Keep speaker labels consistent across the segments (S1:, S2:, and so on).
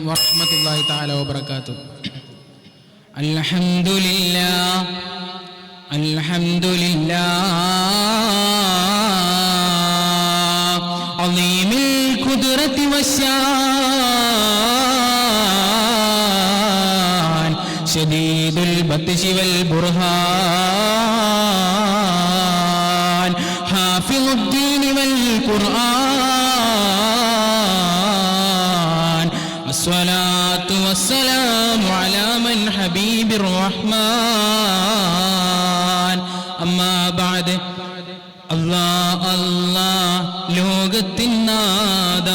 S1: വറഹ്മത്തുള്ളാഹി തആല വബറകാതുഹു. അൽഹംദുലില്ലാഹ് അളീമിൽ ഖുദ്റതി വശാൻ ശദീദുൽ ബത്ശി വൽ ബുർഹാൻ ഹാഫിദുദ്ദീൻ വൽ ഖുർആൻ അസ്സലാത്തു വസ്സലാമു അലാ മൻ ഹബീബിർ റഹ്മാൻ. അമ്മാ ബഅദ്. അല്ലാഹ് അല്ലാഹ് ലോകത്തിൻ നാഥ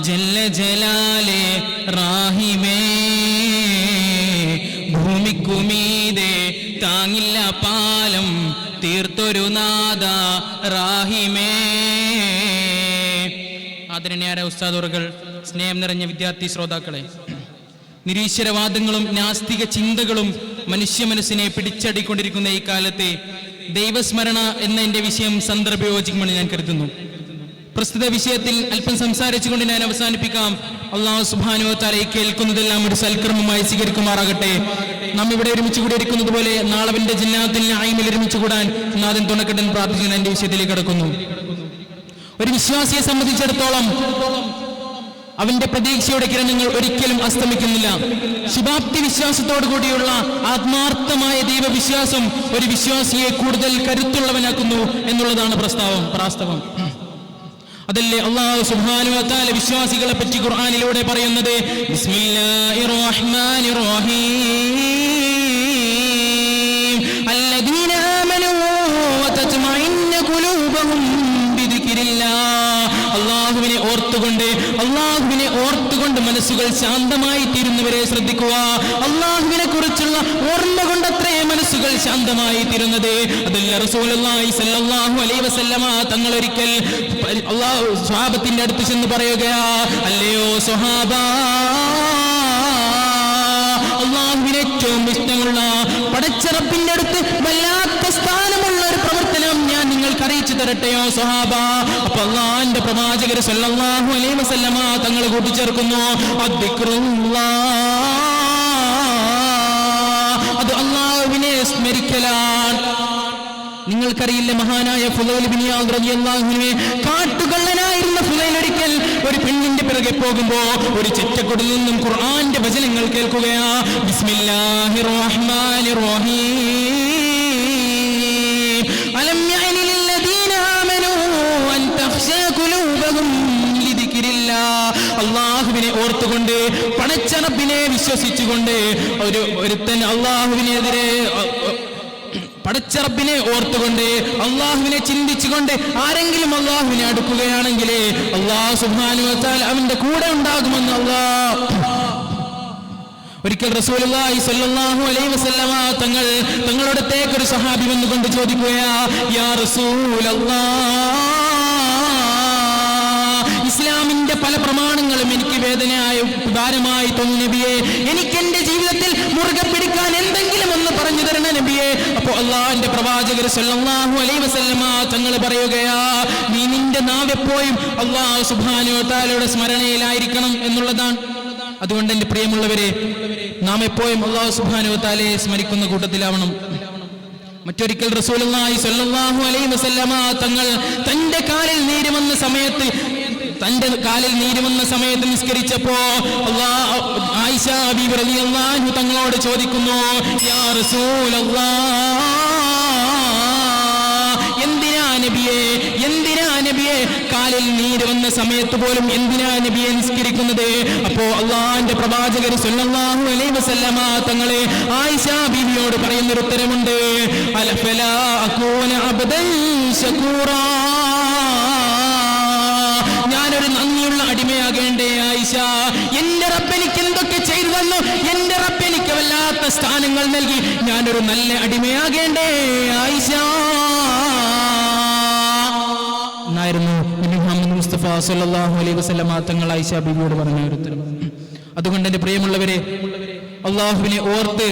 S1: ജല്ല ജലാലേ റാഹിമേ, ഭൂമിക്കുമീതെ താങ്ങില്ല പാലം തീർത്തൊരു നാഥ റാഹിമേ. ആദരണീയരായ ഉസ്താദുകൾ, സ്നേഹം നിറഞ്ഞ വിദ്യാർത്ഥി ശ്രോതാക്കളെ, നിരീശ്വരവാദങ്ങളും നാസ്തിക ചിന്തകളും മനുഷ്യ മനസ്സിനെ പിടിച്ചടിക്കൊണ്ടിരിക്കുന്ന ഈ കാലത്തെ ദൈവസ്മരണ എന്ന എൻ്റെ വിഷയം സന്ദർഭയോജിക്കുമെന്ന് ഞാൻ കരുതുന്നു. പ്രസ്തുത വിഷയത്തിൽ അല്പം സംസാരിച്ചുകൊണ്ട് ഞാൻ അവസാനിപ്പിക്കാം. അല്ലാഹു സുബ്ഹാനഹു വ തആല കേൾക്കുന്നതെല്ലാം ഒരു സൽക്കർമ്മമായി സ്വീകരിക്കുമാറാകട്ടെ. നാം ഇവിടെ ഒരുമിച്ച് കൂടിയിരിക്കുന്നത് പോലെ നാളെ അവന്റെ ജന്നാത്തുൽ നഈമിൽ ഒരുമിച്ച് കൂടാൻ നാഥൻ തുണക്കട്ടെ എന്ന് പ്രാർത്ഥിക്കുന്ന എൻ്റെ വിഷയത്തിലേക്ക് കടക്കുന്നു. ഒരു വിശ്വാസിയെ സംബന്ധിച്ചിടത്തോളം അവന്റെ പ്രതീക്ഷയുടെ കിരണങ്ങൾ ഒരിക്കലും അസ്തമിക്കുന്നില്ല. ശുഭാപ്തി വിശ്വാസത്തോടു കൂടിയുള്ള ആത്മാർത്ഥമായ ദൈവവിശ്വാസം ഒരു വിശ്വാസിയെ കൂടുതൽ കരുത്തുള്ളവനാക്കുന്നു എന്നുള്ളതാണ് പ്രാസ്തവം. അതല്ലേ അല്ലാഹു സുബ്ഹാനഹു വ തആല വിശ്വാസികളെ പറ്റി ഖുർആനിലൂടെ പറയുന്നത്. ബിസ്മില്ലാഹിർ റഹ്മാനിർ റഹീം അല്ലദീന ആമനൂ വ തത്മഇന്നു ഖുലൂബുഹും ബിദിക്രില്ലാഹ്. അള്ളാഹുവിനെ ഓർത്തുകൊണ്ട് മനസ്സുകൾ ശാന്തമായി തീരുന്നവരെ ശ്രദ്ധിക്കുക. അള്ളാഹുവിനെ കുറിച്ചുള്ള ഓർമ്മ കൊണ്ടത്രേ മനസ്സുകൾ ശാന്തമായി തീരുന്നത്. അതല്ല റസൂലുള്ളാഹി സ്വല്ലല്ലാഹു അലൈഹി വസല്ലമ തങ്ങൾ ഒരിക്കൽ സ്വഹാബത്തിന്റെ അടുത്ത് ചെന്ന് പറയുകയാ, അല്ലയോ സ്വഹാബ, അള്ളാഹുവിന് ഏറ്റവും ഇഷ്ടമുള്ള പടച്ച റബ്ബിന്റെ അടുത്ത് വല്ലാത്ത സ്ഥാനമുള്ള ഒരു പ്രവർത്തനം ഞാൻ നിങ്ങൾക്ക് അറിയിച്ചു തരട്ടെയോ സ്വഹാബ? അപ്പൊ അള്ളാഹുവിന്റെ പ്രവാചകർ സല്ലല്ലാഹു അലൈഹി വസല്ലമ തങ്ങൾ കൂട്ടിച്ചേർക്കുന്നു, അത് അള്ളാഹുവിനെ സ്മരിക്കലാണ്. നിങ്ങൾക്കറിയില്ല, മഹാനായ ഫുളൈൽ ബിൻ ഇയാദ് റളിയല്ലാഹു അൻഹു, കാട്ടുകള്ളനായിരുന്ന ഫുളൈൽ ഒരിക്കൽ ഒരു പെണ്ണിന്റെ പിറകെ പോകുമ്പോ ഒരു ചെറ്റക്കൊടിൽ നിന്നും ഖുർആന്റെ വചനങ്ങൾ കേൾക്കുകയാ. ബിസ്മില്ലാഹിർ റഹ്മാനിർ റഹീം അലം യഅനി ലില്ലദീന ആമനൂ അൻ തഖ്ശാ ഖുലൂബുഹും ലിദിക്രില്ലാഹ്. അല്ലാഹുവിനെ ഓർത്തുകൊണ്ട് പടച്ച റബ്ബിനെ വിശ്വസിച്ചുകൊണ്ട് ഒരുത്തൻ അല്ലാഹുവിനെതിരെ പടച്ച റബ്ബിനെ ഓർത്തുകൊണ്ട് അള്ളാഹുവിനെ ചിന്തിച്ചുകൊണ്ട് ആരെങ്കിലും അള്ളാഹുവിനെ അടുക്കുകയാണെങ്കിൽ അല്ലാഹു സുബ്ഹാനഹു വ തആല അവന്റെ കൂടെ ഉണ്ടാകുമെന്ന് അല്ലാഹ്. ഒരിക്കൽ റസൂലുള്ളാഹി സ്വല്ലല്ലാഹു അലൈഹി വസല്ലമ തങ്ങളോടത്തേക്ക് ഒരു സഹാബി വന്നുകൊണ്ട് ചോദിക്കുകയാ, യാ റസൂലല്ലാഹ്, ഇസ്ലാമിന്റെ പല പ്രമാണങ്ങളും എനിക്ക് ഭാരമായി തോന്നുന്നു നബിയെ, എനിക്ക് എന്റെ ജീവിതത്തിൽ മുറുകെ പിടിക്കാൻ എന്തെങ്കിലും ഒന്ന് പറഞ്ഞു തരണ നബിയെ. അപ്പോ അള്ളാഹുവിന്റെ പ്രവാചകർ സല്ലല്ലാഹു അലൈഹി വസല്ലമ തങ്ങൾ പറയുകയാ, നീ നിന്റെ നാവെപ്പോഴും അല്ലാഹു സുബ്ഹാനഹു വ തആലയുടെ സ്മരണയിലായിരിക്കണം എന്നുള്ളതാണ്. അതുകൊണ്ട് എന്റെ പ്രിയമുള്ളവരെ, നാം എപ്പോഴും അല്ലാഹു സുബ്ഹാനഹു വ തആലയെ സ്മരിക്കുന്ന കൂട്ടത്തിലാവണം. മറ്റൊരിക്കൽ റസൂലുള്ളാഹി സ്വല്ലല്ലാഹു അലൈഹി വസല്ലമ തങ്ങൾ തന്റെ കാലിൽ നീര് വന്ന സമയത്ത് നിസ്കരിച്ചപ്പോ ആയിഷ ബീവി റളിയല്ലാഹു അൻഹ തങ്ങളോട് ചോദിക്കുന്നു, യാ റസൂലല്ലാഹ്, എന്തിനാ നബിയെ കാലിൽ നീര് വന്ന സമയത്ത് പോലും എന്തിനാ നബിയെ നിസ്കരിക്കുന്നത്? അപ്പോ അള്ളാഹുവിന്റെ പ്രവാചകർ സല്ലല്ലാഹു അലൈഹി വസല്ലമ തങ്ങളെ ആയിഷ ബീവിയോട് പറയുന്നൊരു ഉത്തരമുണ്ട്, അലഫലാ അകൂന അബ്ദൻ ശകൂറാ, ഞാനൊരു നന്ദിയുള്ള അടിമയാകേണ്ടേ ആയിഷ? എന്റെ റബ്ബ് എനിക്ക് എന്തൊക്കെ ചെയ്തു തന്നു, എന്റെ റബ്ബ് എനിക്ക് വല്ലാത്ത സ്ഥാനങ്ങൾ നൽകി, ഞാനൊരു നല്ല അടിമയാകേണ്ടേ ആയിഷ എന്നായിരുന്നു മുഹമ്മദ് മുസ്തഫ സല്ലല്ലാഹു അലൈഹി വസല്ലമ തങ്ങൾ ആയിഷ ബീവിയോട് പറഞ്ഞ ഒരു ഉത്തരം. അതുകൊണ്ട് എന്റെ പ്രിയമുള്ളവരെ, അള്ളാഹുവിനെ ഓർത്ത്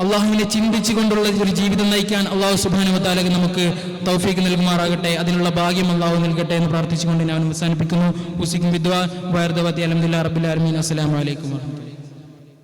S1: അള്ളാഹുവിനെ ചിന്തിച്ചുകൊണ്ടുള്ള ഒരു ജീവിതം നയിക്കാൻ അള്ളാഹു സുബ്ഹാനഹു വ തആല നമുക്ക് തൗഫീഖ് നൽകുമാറാകട്ടെ. അതിനുള്ള ഭാഗ്യം അള്ളാഹു നൽകട്ടെ എന്ന് പ്രാർത്ഥിച്ചുകൊണ്ട് ഞാൻ അവസാനിപ്പിക്കുന്നു. ഉസിക്കും വിദ്വാ വയർദവത്തി അൽഹംദുലില്ലാഹി റബ്ബിൽ ആലമീൻ. അസ്സലാമു അലൈക്കും.